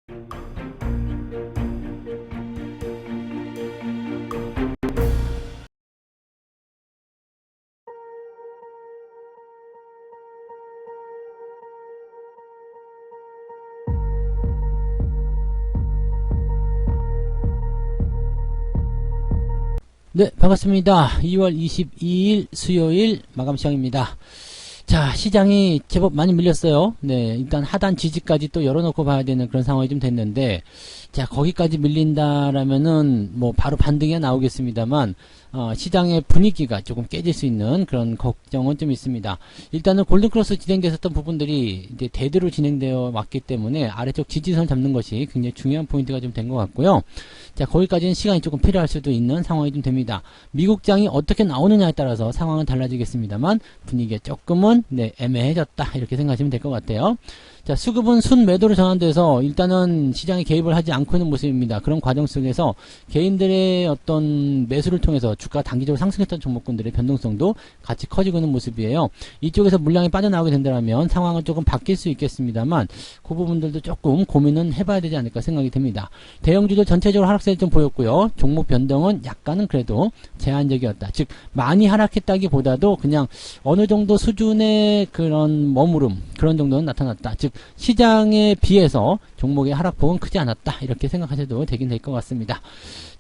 네, 반갑습니다. 2월 22일 수요일 마감 시장입니다. 자, 시장이 제법 많이 밀렸어요. 네, 일단 하단 지지까지 또 열어놓고 봐야 되는 그런 상황이 좀 됐는데, 자, 거기까지 밀린다라면은 뭐 바로 반등이 나오겠습니다만, 시장의 분위기가 조금 깨질 수 있는 그런 걱정은 좀 있습니다. 일단은 골든크로스 진행됐었던 부분들이 이제 대대로 진행되어 왔기 때문에 아래쪽 지지선 잡는 것이 굉장히 중요한 포인트가 좀 된 것 같고요. 자, 거기까지는 시간이 조금 필요할 수도 있는 상황이 좀 됩니다. 미국장이 어떻게 나오느냐에 따라서 상황은 달라지겠습니다만 분위기가 조금은 애매해졌다 이렇게 생각하시면 될 것 같아요. 자, 수급은 순매도로 전환돼서 일단은 시장에 개입을 하지 않고 있는 모습입니다. 그런 과정 속에서 개인들의 어떤 매수를 통해서 주가가 단기적으로 상승했던 종목군들의 변동성도 같이 커지고 있는 모습이에요. 이쪽에서 물량이 빠져나오게 된다면 상황은 조금 바뀔 수 있겠습니다만 그 부분들도 조금 고민은 해봐야 되지 않을까 생각이 됩니다. 대형주도 전체적으로 하락세를 좀 보였고요. 종목 변동은 약간은 그래도 제한적이었다. 즉 많이 하락했다기보다도 그냥 어느 정도 수준의 그런 머무름 그런 정도는 나타났다. 즉 시장에 비해서 종목의 하락폭은 크지 않았다 이렇게 생각하셔도 되긴 될 것 같습니다.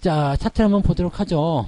자, 차트를 한번 보도록 하죠.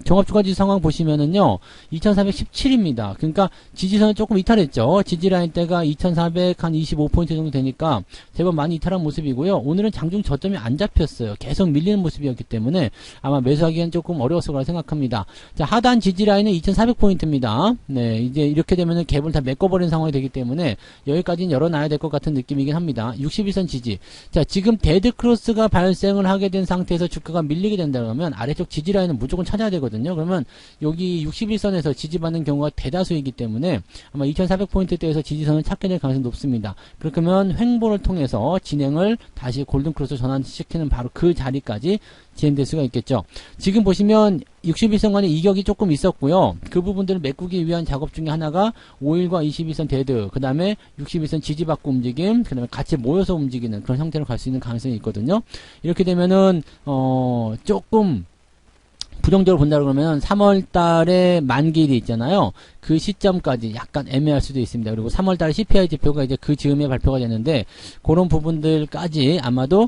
종합주가지수 상황 보시면은요 2417입니다. 그러니까 지지선을 조금 이탈했죠. 지지라인 때가 2425포인트 정도 되니까 제법 많이 이탈한 모습이고요. 오늘은 장중 저점이 안 잡혔어요. 계속 밀리는 모습이었기 때문에 아마 매수하기엔 조금 어려웠을 거라 생각합니다. 자, 하단 지지라인은 2400포인트입니다. 네, 이제 이렇게 되면은 갭을 다 메꿔버린 상황이 되기 때문에 여기까지는 열어놔야 될 것 같은 느낌이긴 합니다. 61선 지지. 자, 지금 데드크로스가 발생을 하게 된 상태에서 주가가 밀리게 된다면 아래쪽 지지라인은 무조건 찾아야 되거든요. 그러면 여기 61선에서 지지받는 경우가 대다수이기 때문에 아마 2400포인트대에서 지지선을 찾게 될 가능성이 높습니다. 그렇게 하면 횡보를 통해서 진행을 다시 골든크로스 전환시키는 바로 그 자리까지 진행될 수가 있겠죠. 지금 보시면 61선 간의 이격이 조금 있었고요. 그 부분들을 메꾸기 위한 작업 중에 하나가 5일과 22선 데드, 그 다음에 61선 지지받고 움직임, 그 다음에 같이 모여서 움직이는 그런 형태로 갈 수 있는 가능성이 있거든요. 이렇게 되면은 조금 부정적으로 본다 그러면 3월달에 만기일이 있잖아요. 그 시점까지 약간 애매할 수도 있습니다. 그리고 3월달에 CPI 지표가 이제 그 즈음에 발표가 되는데 그런 부분들까지 아마도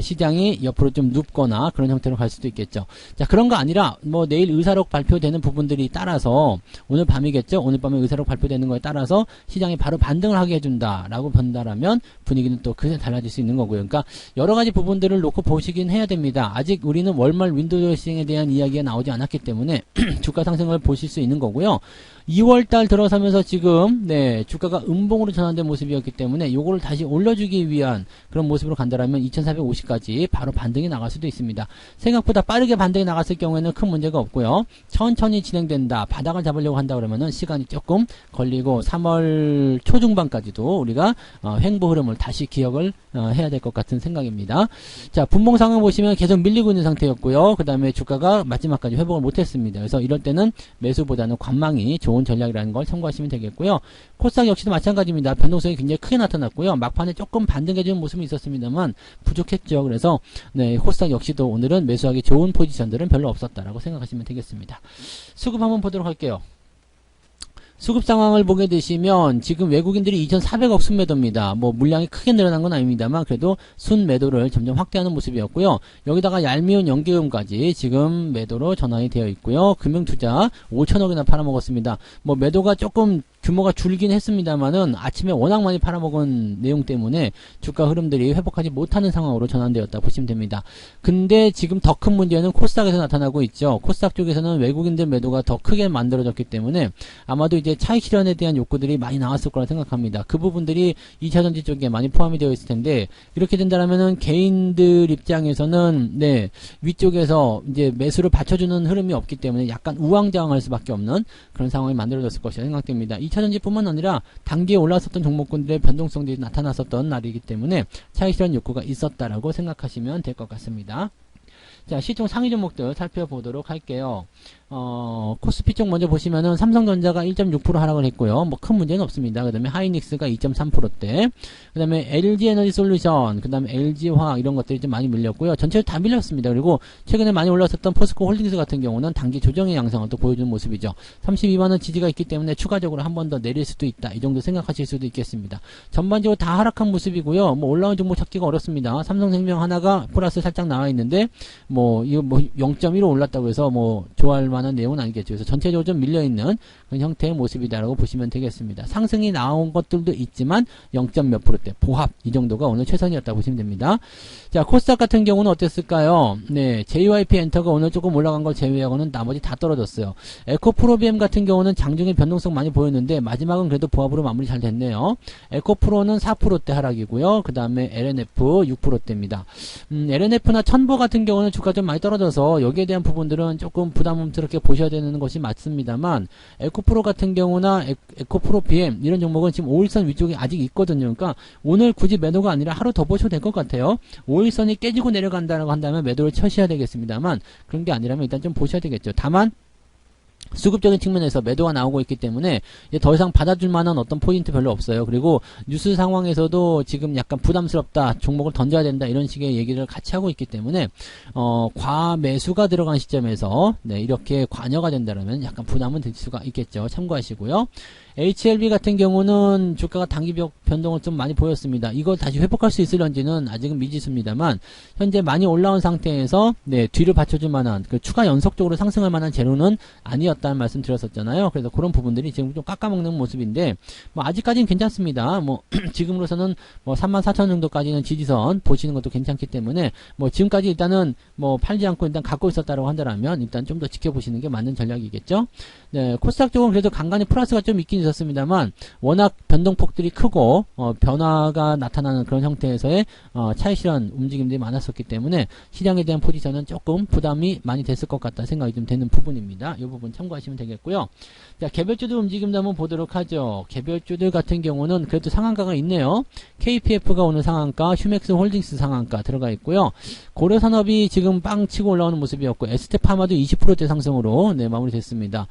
시장이 옆으로 좀 눕거나 그런 형태로 갈 수도 있겠죠. 자, 그런 거 아니라 뭐 내일 의사록 발표되는 부분들이 따라서 오늘 밤이겠죠. 오늘 밤에 의사록 발표되는 거에 따라서 시장이 바로 반등을 하게 해준다라고 본다라면 분위기는 또 그새 달라질 수 있는 거고요. 그러니까 여러 가지 부분들을 놓고 보시긴 해야 됩니다. 아직 우리는 월말 윈도우 시행에 대한 이야기가 나오지 않았기 때문에 주가 상승을 보실 수 있는 거고요. 2월달 들어서면서 지금 주가가 음봉으로 전환된 모습이었기 때문에 요거를 다시 올려주기 위한 그런 모습으로 간다라면 2450까지 바로 반등이 나갈 수도 있습니다. 생각보다 빠르게 반등이 나갔을 경우에는 큰 문제가 없고요. 천천히 진행된다, 바닥을 잡으려고 한다 그러면은 시간이 조금 걸리고 3월 초중반까지도 우리가 횡보 흐름을 다시 기억을 해야 될 것 같은 생각입니다. 자, 분봉 상황 보시면 계속 밀리고 있는 상태였고요. 그 다음에 주가가 마지막까지 회복을 못했습니다. 그래서 이럴 때는 매수보다는 관망이 좋은 전략이라는 걸 참고하시면 되겠고요. 코스닥 역시도 마찬가지입니다. 변동성이 굉장히 크게 나타났고요. 막판에 조금 반등해주는 모습이 있었습니다만 부족했죠. 그래서 코스닥 역시도 오늘은 매수하기 좋은 포지션들은 별로 없었다라고 생각하시면 되겠습니다. 수급 한번 보도록 할게요. 수급 상황을 보게 되시면 지금 외국인들이 2,400억 순매도입니다. 뭐 물량이 크게 늘어난 건 아닙니다만 그래도 순매도를 점점 확대하는 모습이었고요. 여기다가 얄미운 연기금까지 지금 매도로 전환이 되어 있고요. 금융투자 5천억이나 팔아먹었습니다. 뭐 매도가 조금 규모가 줄긴 했습니다만은 아침에 워낙 많이 팔아먹은 내용 때문에 주가 흐름들이 회복하지 못하는 상황으로 전환되었다 보시면 됩니다. 근데 지금 더 큰 문제는 코스닥에서 나타나고 있죠. 코스닥 쪽에서는 외국인들 매도가 더 크게 만들어졌기 때문에 아마도 이제 차익 실현에 대한 욕구들이 많이 나왔을 거라 생각합니다. 그 부분들이 2차전지 쪽에 많이 포함이 되어 있을 텐데 이렇게 된다면은 개인들 입장에서는 위쪽에서 이제 매수를 받쳐주는 흐름이 없기 때문에 약간 우왕좌왕할 수밖에 없는 그런 상황이 만들어졌을 것이라 생각됩니다. 2차전지뿐만 아니라 단기에 올라섰던 종목군들의 변동성들이 나타났었던 날이기 때문에 차익 실현 욕구가 있었다라고 생각하시면 될 것 같습니다. 자, 시총 상위 종목들 살펴보도록 할게요. 코스피 쪽 먼저 보시면은 삼성전자가 1.6% 하락을 했고요. 뭐 큰 문제는 없습니다. 그 다음에 하이닉스가 2.3%대. 그 다음에 LG에너지솔루션, 그 다음에 LG화학 이런 것들이 좀 많이 밀렸고요. 전체로 다 밀렸습니다. 그리고 최근에 많이 올랐었던 포스코 홀딩스 같은 경우는 단기 조정의 양상을 또 보여주는 모습이죠. 32만원 지지가 있기 때문에 추가적으로 한 번 더 내릴 수도 있다. 이 정도 생각하실 수도 있겠습니다. 전반적으로 다 하락한 모습이고요. 뭐 올라온 종목 찾기가 어렵습니다. 삼성생명 하나가 플러스 살짝 나와 있는데 이거 0.15 올랐다고 해서 좋아할 만한 내용은 아니겠죠. 그래서 전체적으로 좀 밀려있는 그런 형태의 모습이다라고 보시면 되겠습니다. 상승이 나온 것들도 있지만 0.몇 %대 보합 이 정도가 오늘 최선이었다고 보시면 됩니다. 자, 코스닥 같은 경우는 어땠을까요? 네, JYP 엔터가 오늘 조금 올라간 걸 제외하고는 나머지 다 떨어졌어요. 에코프로비엠 같은 경우는 장중에 변동성 많이 보였는데 마지막은 그래도 보합으로 마무리 잘 됐네요. 에코프로는 4%대 하락이고요. 그 다음에 LNF 6%대입니다. LNF나 천보 같은 경우는 주가 좀 많이 떨어져서 여기에 대한 부분들은 조금 부담스럽게 보셔야 되는 것이 맞습니다만 에코프로 같은 경우나 에코프로 BM 이런 종목은 지금 5일선 위쪽에 아직 있거든요. 그러니까 오늘 굳이 매도가 아니라 하루 더 보셔도 될 것 같아요. 5일선이 깨지고 내려간다고 한다면 매도를 쳐셔야 되겠습니다만 그런 게 아니라면 일단 좀 보셔야 되겠죠. 다만 수급적인 측면에서 매도가 나오고 있기 때문에 이제 더 이상 받아줄 만한 어떤 포인트 별로 없어요. 그리고 뉴스 상황에서도 지금 약간 부담스럽다, 종목을 던져야 된다 이런 식의 얘기를 같이 하고 있기 때문에 과매수가 들어간 시점에서 이렇게 관여가 된다면 약간 부담은 될 수가 있겠죠. 참고하시고요. HLB 같은 경우는 주가가 단기 변동을 좀 많이 보였습니다. 이걸 다시 회복할 수 있을런지는 아직은 미지수입니다만 현재 많이 올라온 상태에서 뒤를 받쳐줄 만한 추가 연속적으로 상승할 만한 재료는 아니었다는 말씀 드렸었잖아요. 그래서 그런 부분들이 지금 좀 깎아먹는 모습인데 아직까지는 괜찮습니다. 지금으로서는 34,000 정도까지는 지지선 보시는 것도 괜찮기 때문에 지금까지 일단은 팔지 않고 일단 갖고 있었다고 한다면 일단 좀 더 지켜보시는 게 맞는 전략이겠죠. 네, 코스닥 쪽은 그래도 간간히 플러스가 좀 있긴 있었습니다만 워낙 변동폭들이 크고 변화가 나타나는 그런 형태에서의 차익 실현 움직임들이 많았었기 때문에 시장에 대한 포지션은 조금 부담이 많이 됐을 것 같다 생각이 좀 되는 부분입니다. 이 부분 참고하시면 되겠고요. 자, 개별주들 움직임도 한번 보도록 하죠. 개별주들 같은 경우는 그래도 상한가가 있네요. KPF가 오늘 상한가, 휴맥스 홀딩스 상한가 들어가 있고요. 고려산업이 지금 빵 치고 올라오는 모습이었고 에스테파마도 20%대 상승으로 마무리됐습니다.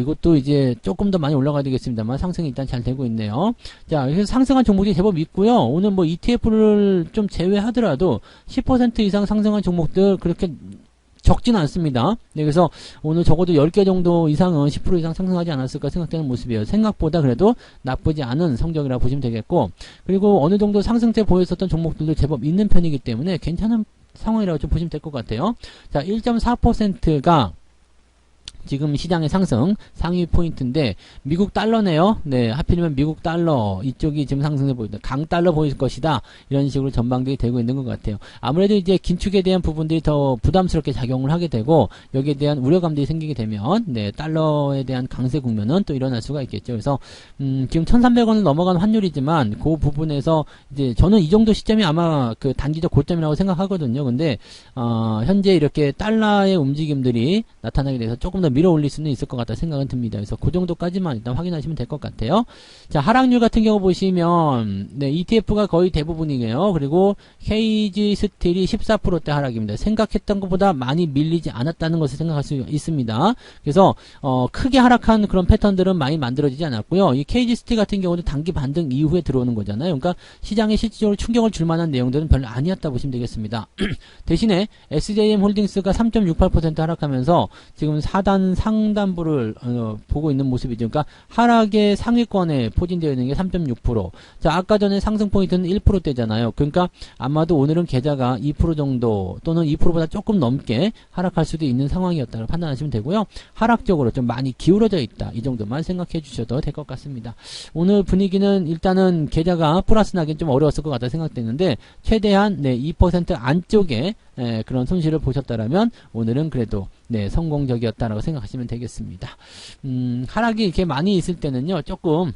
이것도 이제 조금 더 많이 올라가야 되겠습니다만 상승이 일단 잘 되고 있네요. 자, 그래서 상승한 종목이 제법 있고요. 오늘 ETF를 좀 제외하더라도 10% 이상 상승한 종목들 그렇게 적진 않습니다. 그래서 오늘 적어도 10개 정도 이상은 10% 이상 상승하지 않았을까 생각되는 모습이에요. 생각보다 그래도 나쁘지 않은 성적이라고 보시면 되겠고, 그리고 어느 정도 상승세 보였었던 종목들도 제법 있는 편이기 때문에 괜찮은 상황이라고 좀 보시면 될 것 같아요. 자, 1.4%가 지금 시장의 상승 상위 포인트인데 미국 달러네요. 네, 하필이면 미국 달러 이쪽이 지금 상승해 보인다. 강 달러 보일 것이다. 이런 식으로 전망들이 되고 있는 것 같아요. 아무래도 이제 긴축에 대한 부분들이 더 부담스럽게 작용을 하게 되고 여기에 대한 우려감들이 생기게 되면 달러에 대한 강세 국면은 또 일어날 수가 있겠죠. 그래서 지금 1,300원을 넘어간 환율이지만 그 부분에서 이제 저는 이 정도 시점이 아마 그 단기적 고점이라고 생각하거든요. 근데 현재 이렇게 달러의 움직임들이 나타나게 돼서 조금 더 밀어 올릴 수는 있을 것 같다 생각은 듭니다. 그래서 그 정도까지만 일단 확인하시면 될 것 같아요. 자, 하락률 같은 경우 보시면 ETF가 거의 대부분이에요. 그리고 KG 스틸이 14%대 하락입니다. 생각했던 것보다 많이 밀리지 않았다는 것을 생각할 수 있습니다. 그래서 크게 하락한 그런 패턴들은 많이 만들어지지 않았고요. 이 KG 스틸 같은 경우는 단기 반등 이후에 들어오는 거잖아요. 그러니까 시장에 실질적으로 충격을 줄 만한 내용들은 별로 아니었다 보시면 되겠습니다. 대신에 SJM 홀딩스가 3.68% 하락하면서 지금 4단 상단부를 보고 있는 모습이죠. 그러니까 하락의 상위권에 포진되어 있는 게 3.6%. 자, 아까 전에 상승 포인트는 1%대잖아요. 그러니까 아마도 오늘은 계좌가 2% 정도 또는 2%보다 조금 넘게 하락할 수도 있는 상황이었다고 판단하시면 되고요. 하락적으로 좀 많이 기울어져 있다. 이 정도만 생각해 주셔도 될 것 같습니다. 오늘 분위기는 일단은 계좌가 플러스 나긴 좀 어려웠을 것 같다 생각되는데 최대한 2% 안쪽에 그런 손실을 보셨다라면 오늘은 그래도 성공적이었다라고 생각하시면 되겠습니다. 하락이 이렇게 많이 있을 때는요, 조금,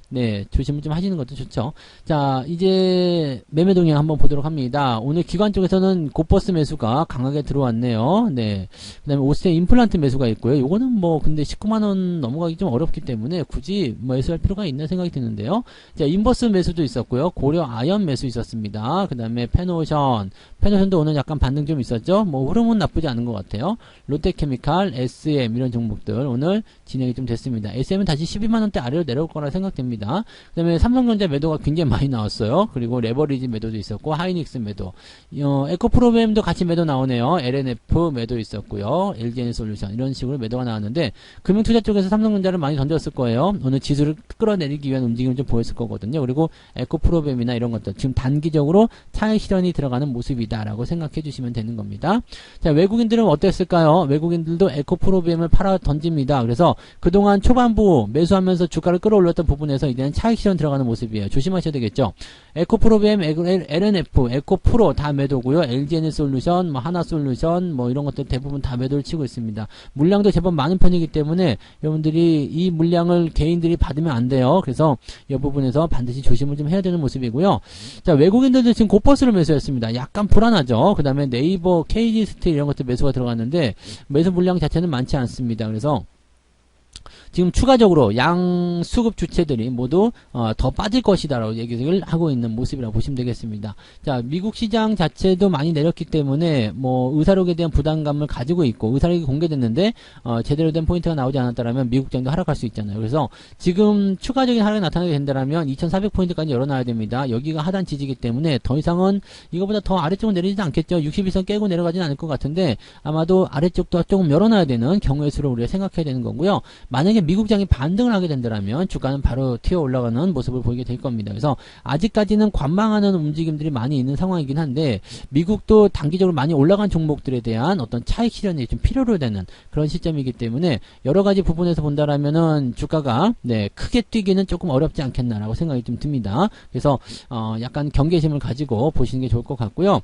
조심을 좀 하시는 것도 좋죠. 자, 이제 매매 동향 한번 보도록 합니다. 오늘 기관 쪽에서는 고버스 매수가 강하게 들어왔네요. 그 다음에 오스테 임플란트 매수가 있고요. 요거는 근데 19만원 넘어가기 좀 어렵기 때문에 굳이 매수할 필요가 있나 생각이 드는데요. 자, 인버스 매수도 있었고요. 고려 아연 매수 있었습니다. 그 다음에 페노션, 페노션도 오늘 약간 반등 좀 있었죠. 뭐 흐름은 나쁘지 않은 것 같아요. 롯데케미칼, SM 이런 종목들 오늘 진행이 좀 됐습니다. SM은 다시 12만원대 아래로 내려올 거라 생각됩니다. 그 다음에 삼성전자 매도가 굉장히 많이 나왔어요. 그리고 레버리지 매도도 있었고 하이닉스 매도, 에코프로그램도 같이 매도 나오네요. LNF 매도 있었고요. LG에너지솔루션 이런 식으로 매도가 나왔는데 금융투자 쪽에서 삼성전자를 많이 던졌을 거예요. 오늘 지수를 끌어내리기 위한 움직임을 좀 보였을 거거든요. 그리고 에코프로그램이나 이런 것들 지금 단기적으로 차익 실현이 들어가는 모습이다라고 생각해 주시면 되는 겁니다. 자, 외국인들은 어땠을까요? 외국인들도 에코프로그램을 팔아 던집니다. 그래서 그동안 초반부 매수하면서 주가를 끌어올렸던 부분에서 이제는 차익 실현 들어가는 모습이에요. 조심하셔야 되겠죠. 에코프로그램, LNF, 에코프로 다 매도고요. LG에너지솔루션, 뭐 하나솔루션, 뭐 이런 것들 대부분 다 매도를 치고 있습니다. 물량도 제법 많은 편이기 때문에 여러분들이 이 물량을 개인들이 받으면 안 돼요. 그래서 이 부분에서 반드시 조심을 좀 해야 되는 모습이고요. 자, 외국인들도 지금 곧버스를 매수했습니다. 약간 불안하죠. 그 다음에 네이버, KG스틸 이런 것들 매수가 들어갔는데 매수 물량 자체는 많지 않습니다. 그래서 지금 추가적으로 양수급 주체들이 모두 더 빠질 것이다라고 얘기를 하고 있는 모습이라고 보시면 되겠습니다. 자, 미국 시장 자체도 많이 내렸기 때문에 뭐 의사록에 대한 부담감을 가지고 있고 의사록이 공개됐는데 제대로 된 포인트가 나오지 않았다라면 미국장도 하락할 수 있잖아요. 그래서 지금 추가적인 하락이 나타나게 된다라면 2,400포인트까지 열어놔야 됩니다. 여기가 하단 지지이기 때문에 더 이상은 이거보다 더 아래쪽으로 내리지도 않겠죠. 61선 깨고 내려가지는 않을 것 같은데 아마도 아래쪽도 조금 열어놔야 되는 경우의 수를 우리가 생각해야 되는 거고요. 만약에 미국장이 반등을 하게 된다면 주가는 바로 튀어 올라가는 모습을 보이게 될 겁니다. 그래서 아직까지는 관망하는 움직임들이 많이 있는 상황이긴 한데 미국도 단기적으로 많이 올라간 종목들에 대한 어떤 차익 실현이 좀 필요로 되는 그런 시점이기 때문에 여러 가지 부분에서 본다라면은 주가가 크게 뛰기는 조금 어렵지 않겠나라고 생각이 좀 듭니다. 그래서 약간 경계심을 가지고 보시는 게 좋을 것 같고요.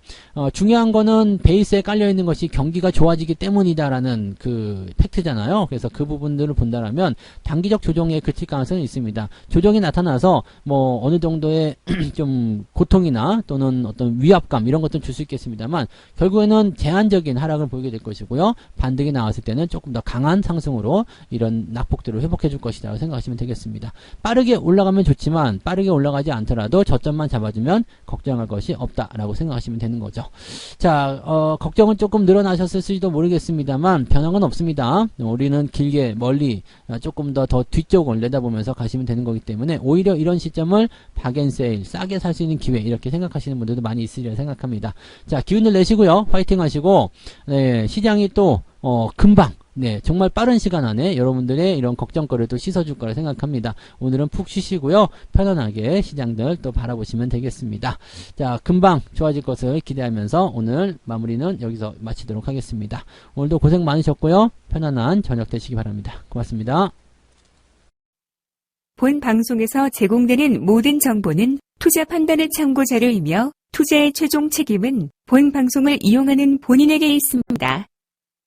중요한 거는 베이스에 깔려 있는 것이 경기가 좋아지기 때문이다라는 그 팩트잖아요. 그래서 그 부분들을 본다라면 단기적 조정에 그칠 가능성이 있습니다. 조정이 나타나서 뭐 어느 정도의 좀 고통이나 또는 어떤 위압감 이런 것들은 줄 수 있겠습니다만 결국에는 제한적인 하락을 보이게 될 것이고요. 반등이 나왔을 때는 조금 더 강한 상승으로 이런 낙폭들을 회복해 줄 것이다 라고 생각하시면 되겠습니다. 빠르게 올라가면 좋지만 빠르게 올라가지 않더라도 저점만 잡아주면 걱정할 것이 없다라고 생각하시면 되는 거죠. 자, 걱정은 조금 늘어나셨을지도 모르겠습니다만 변화는 없습니다. 우리는 길게 멀리 조금 더 뒤쪽을 내다보면서 가시면 되는 거기 때문에 오히려 이런 시점을 박앤세일 싸게 살 수 있는 기회 이렇게 생각하시는 분들도 많이 있으리라 생각합니다. 자, 기운을 내시고요. 화이팅 하시고 시장이 또 금방 정말 빠른 시간 안에 여러분들의 이런 걱정거리를 또 씻어줄 거라 생각합니다. 오늘은 푹 쉬시고요. 편안하게 시장들 또 바라보시면 되겠습니다. 자, 금방 좋아질 것을 기대하면서 오늘 마무리는 여기서 마치도록 하겠습니다. 오늘도 고생 많으셨고요. 편안한 저녁 되시기 바랍니다. 고맙습니다. 본 방송에서 제공되는 모든 정보는 투자 판단의 참고 자료이며 투자의 최종 책임은 본 방송을 이용하는 본인에게 있습니다.